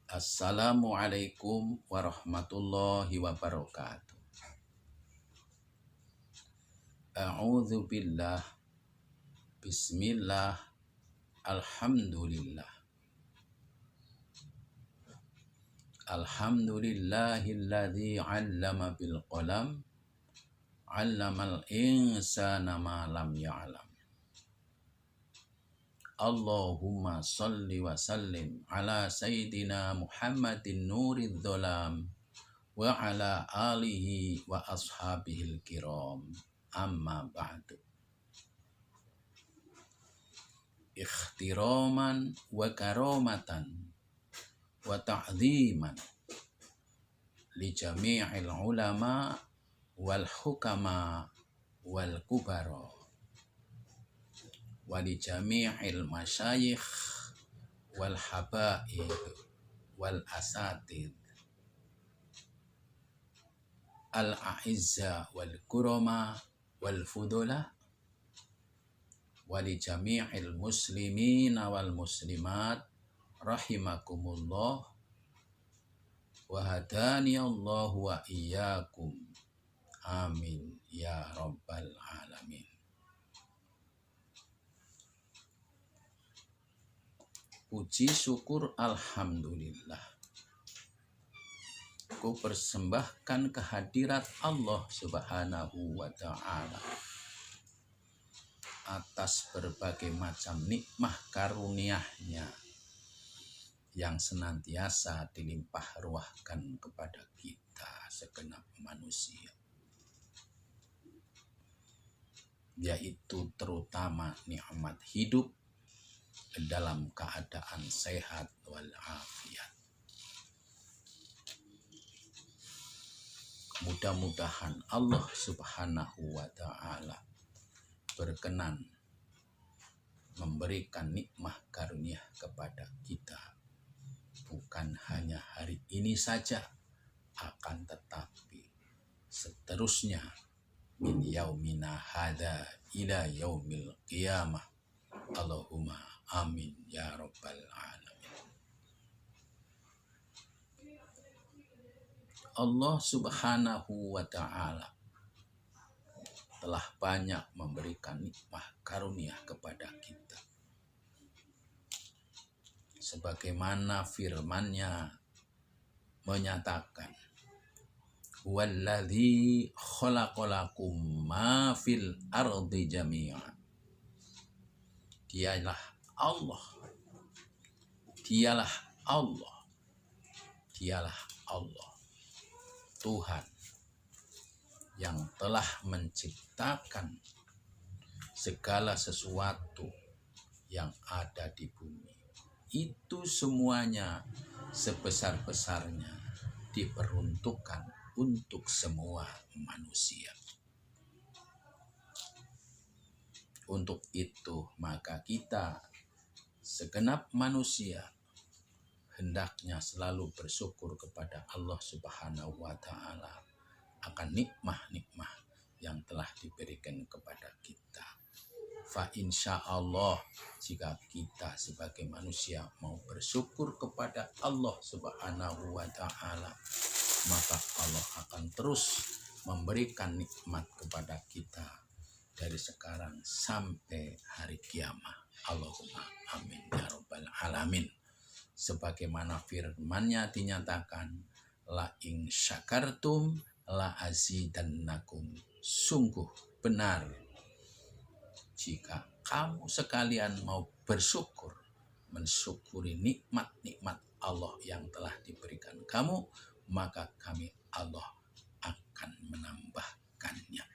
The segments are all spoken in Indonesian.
Assalamualaikum warahmatullahi wabarakatuh. A'udzu billah. Bismillah. Alhamdulillah. Alhamdulillahilladzi 'allama bil qalam. 'Allamal insana ma lam ya'lam. Allahumma salli wa sallim ala sayyidina Muhammadin nuridz dhalam wa ala alihi wa ashabihil kiram. Amma ba'du. Ikhtiraman wa karamatan wa ta'dhiman li jami'il ulama wal hukama wal kubara wa li jami'il masyayikh wal habaib wal asatid al a'izza wal kurama wal fudula wa li jami'il muslimina wal muslimat rahimakumullah wa hadani Allah wa iyyakum. Amin ya rabbal alamin. Puji syukur alhamdulillah. Ku persembahkan kehadirat Allah Subhanahu wa ta'ala atas berbagai macam nikmah karunia-Nya yang senantiasa dilimpah ruahkan kepada kita segenap manusia, yaitu terutama nikmat hidup dalam keadaan sehat walafiat. Mudah-mudahan Allah Subhanahu wa ta'ala berkenan memberikan nikmah karunia kepada kita, bukan hanya hari ini saja, akan tetapi seterusnya min yaumina hadza ila yaumil qiyamah. Allahumma amin ya rabbal alamin. Allah Subhanahu wa ta'ala telah banyak memberikan nikmah karunia kepada kita, sebagaimana firman-Nya menyatakan, huwallazi khalaqalakum ma fil ardi jami'an. Dialah Allah, dialah Allah, dialah Allah, Tuhan yang telah menciptakan segala sesuatu yang ada di bumi. Itu semuanya sebesar-besarnya diperuntukkan untuk semua manusia. Untuk itu maka kita segenap manusia hendaknya selalu bersyukur kepada Allah Subhanahu wa ta'ala akan nikmah-nikmah yang telah diberikan kepada kita. Fa insyaallah, jika kita sebagai manusia mau bersyukur kepada Allah Subhanahu wa ta'ala, maka Allah akan terus memberikan nikmat kepada kita dari sekarang sampai hari kiamat. Allahumma amin ya rabbal alamin. Sebagaimana firman-Nya dinyatakan, la in syakartum la azidannakum. Sungguh benar, jika kamu sekalian mau bersyukur, mensyukuri nikmat-nikmat Allah yang telah diberikan kamu, maka kami Allah akan menambahkannya.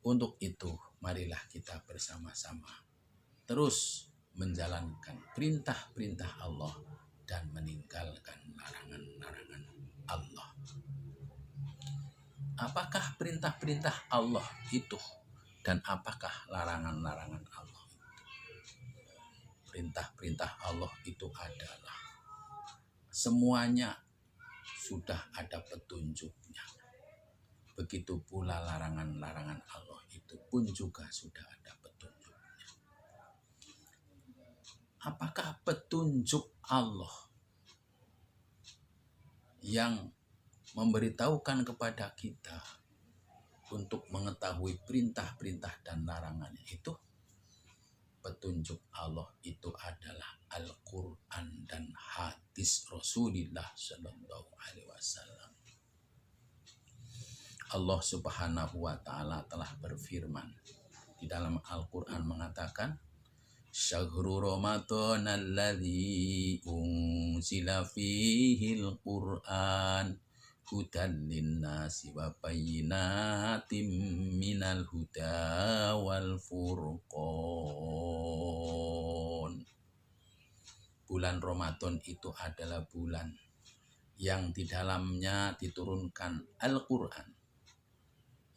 Untuk itu marilah kita bersama-sama terus menjalankan perintah-perintah Allah dan meninggalkan larangan-larangan Allah. Apakah perintah-perintah Allah itu dan apakah larangan-larangan Allah itu? Perintah-perintah Allah itu adalah semuanya sudah ada petunjuknya. Begitu pula larangan-larangan Allah itu pun juga sudah ada petunjuknya. apakah petunjuk Allah yang memberitahukan kepada kita untuk mengetahui perintah-perintah dan larangannya itu? Petunjuk Allah itu adalah Al-Quran dan hadis Rasulullah Sallallahu Alaihi Wasallam. Allah Subhanahu wa Ta'ala telah berfirman di dalam Al-Quran mengatakan, Syahrul Ramadan alladzi unzila fihil Qur'an hudan linnasi wa bayyinatin minal huda wal furqan. Bulan Ramadan itu adalah bulan yang di dalamnya diturunkan Al-Quran.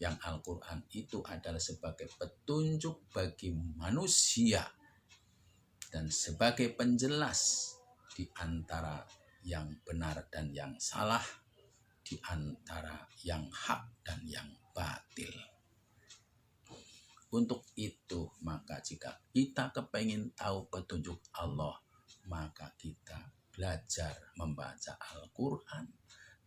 Yang Al-Quran itu adalah sebagai petunjuk bagi manusia dan sebagai penjelas di antara yang benar dan yang salah, di antara yang hak dan yang batil. Untuk itu, maka jika kita kepengen tahu petunjuk Allah, maka kita belajar membaca Al-Quran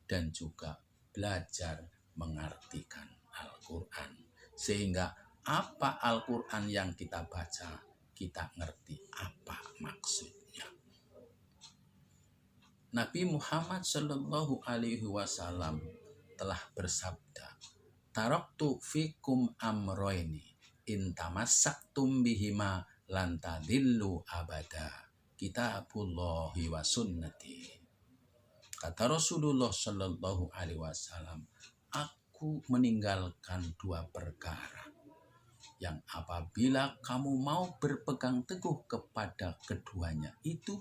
dan juga belajar mengartikan Al-Quran. Sehingga apa Al-Quran yang kita baca, kita ngerti apa maksudnya. Nabi Muhammad Sallallahu Alaihi Wasallam telah bersabda, Taraktu fikum amroini intamassaktum bihima lantadillu abada, kitabullahi wa sunnati. Kata Rasulullah Sallallahu Alaihi Wasallam, aku meninggalkan dua perkara yang apabila kamu mau berpegang teguh kepada keduanya itu,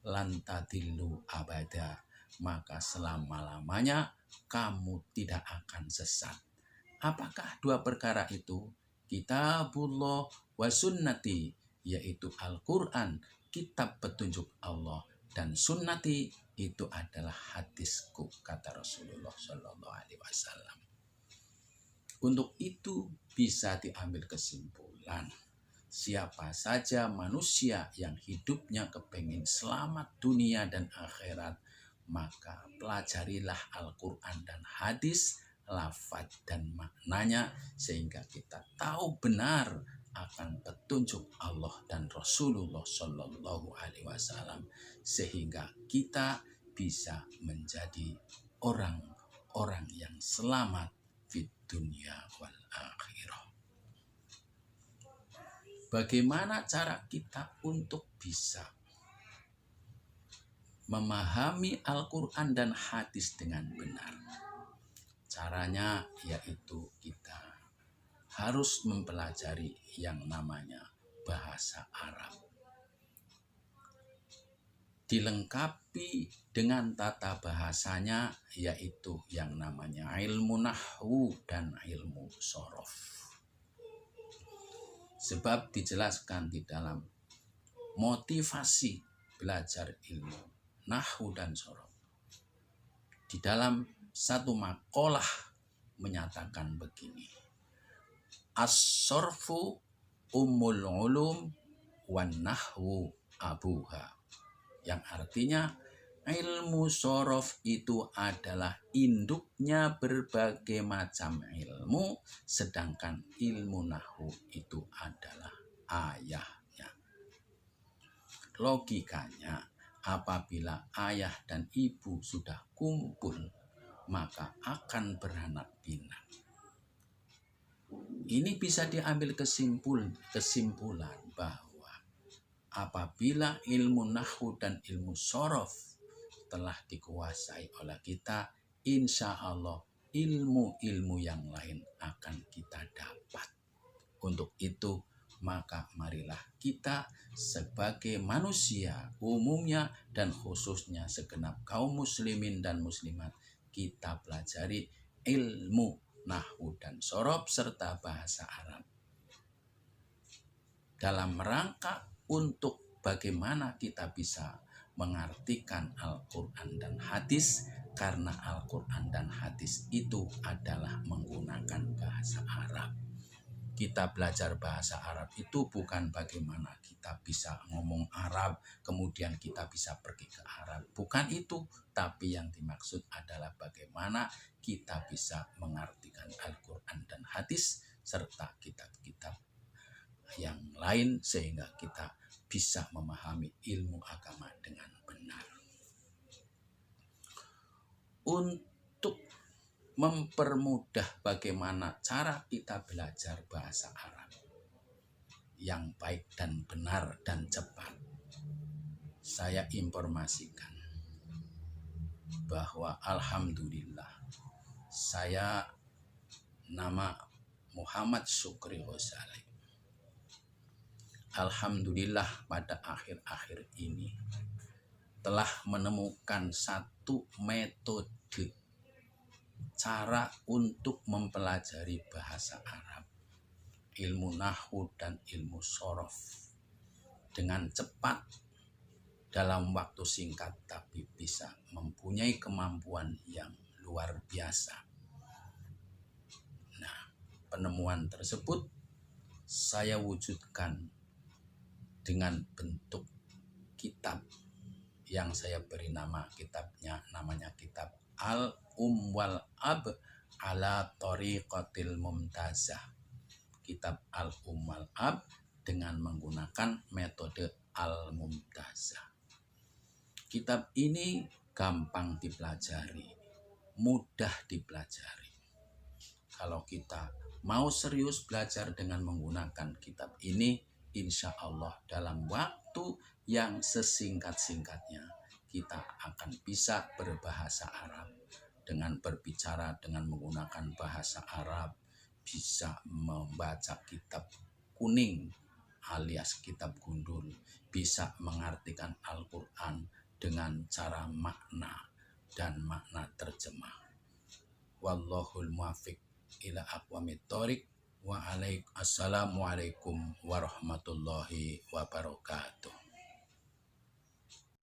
lantadillu abada, maka selama-lamanya kamu tidak akan sesat. Apakah dua perkara itu? Kitabullah wa sunnati, yaitu Al-Quran, kitab petunjuk Allah, dan sunnati itu adalah hadisku, kata Rasulullah Sallallahu Alaihi Wasallam. Untuk itu bisa diambil kesimpulan, siapa saja manusia yang hidupnya kepengin selamat dunia dan akhirat, maka pelajarilah Al-Quran dan hadis, lafaz dan maknanya, sehingga kita tahu benar akan petunjuk Allah dan Rasulullah Sallallahu Alaihi Wasallam, sehingga kita bisa menjadi orang-orang yang selamat di dunia wal akhirah. Bagaimana cara kita untuk bisa memahami Al-Quran dan hadis dengan benar? Caranya yaitu kita harus mempelajari yang namanya bahasa Arab. Dilengkapi dengan tata bahasanya, yaitu yang namanya ilmu nahwu dan ilmu sorof. Sebab dijelaskan di dalam motivasi belajar ilmu nahwu dan sorof. Di dalam satu makalah menyatakan begini, as-sorfu ummul ulum wan nahwu abuha, yang artinya ilmu sorof itu adalah induknya berbagai macam ilmu, sedangkan ilmu nahwu itu adalah ayahnya. Logikanya, apabila ayah dan ibu sudah kumpul, maka akan beranak pinak. Ini bisa diambil kesimpulan bahwa apabila ilmu nahwu dan ilmu sorof telah dikuasai oleh kita, insya Allah ilmu-ilmu yang lain akan kita dapat. Untuk itu, maka marilah kita sebagai manusia umumnya dan khususnya segenap kaum muslimin dan muslimat, kita pelajari ilmu nahwu dan sorof serta bahasa Arab dalam rangka untuk bagaimana kita bisa mengartikan Al-Quran dan hadis, karena Al-Quran dan hadis itu adalah menggunakan bahasa Arab. Kita belajar bahasa Arab itu bukan bagaimana kita bisa ngomong Arab, kemudian kita bisa pergi ke Arab. Bukan itu, tapi yang dimaksud adalah bagaimana kita bisa mengartikan Al-Quran dan hadis, serta kitab-kitab yang lain, sehingga kita bisa memahami ilmu agama dengan benar. Untuk mempermudah bagaimana cara kita belajar bahasa Arab yang baik dan benar dan cepat, saya informasikan bahwa alhamdulillah saya nama Muhammad Syukri Ghazali. Alhamdulillah pada akhir-akhir ini telah menemukan satu metode cara untuk mempelajari bahasa Arab, ilmu nahwu dan ilmu sorof dengan cepat dalam waktu singkat, tapi bisa mempunyai kemampuan yang luar biasa. Nah, penemuan tersebut saya wujudkan dengan bentuk kitab yang saya beri nama kitabnya, namanya kitab Al-Wal Ab ala Thoriqatil Mumtazah. Kitab Al-Wal Ab dengan menggunakan metode Al-Mumtazah. Kitab ini gampang dipelajari, mudah dipelajari. Kalau kita mau serius belajar dengan menggunakan kitab ini, insya Allah dalam waktu yang sesingkat-singkatnya kita akan bisa berbahasa Arab. Dengan berbicara dengan menggunakan bahasa Arab, bisa membaca kitab kuning alias kitab gundul, bisa mengartikan Al-Quran dengan cara makna dan makna terjemah. Wallahul muwaffiq ila aqwamit thoriq. Assalamualaikum warahmatullahi wabarakatuh.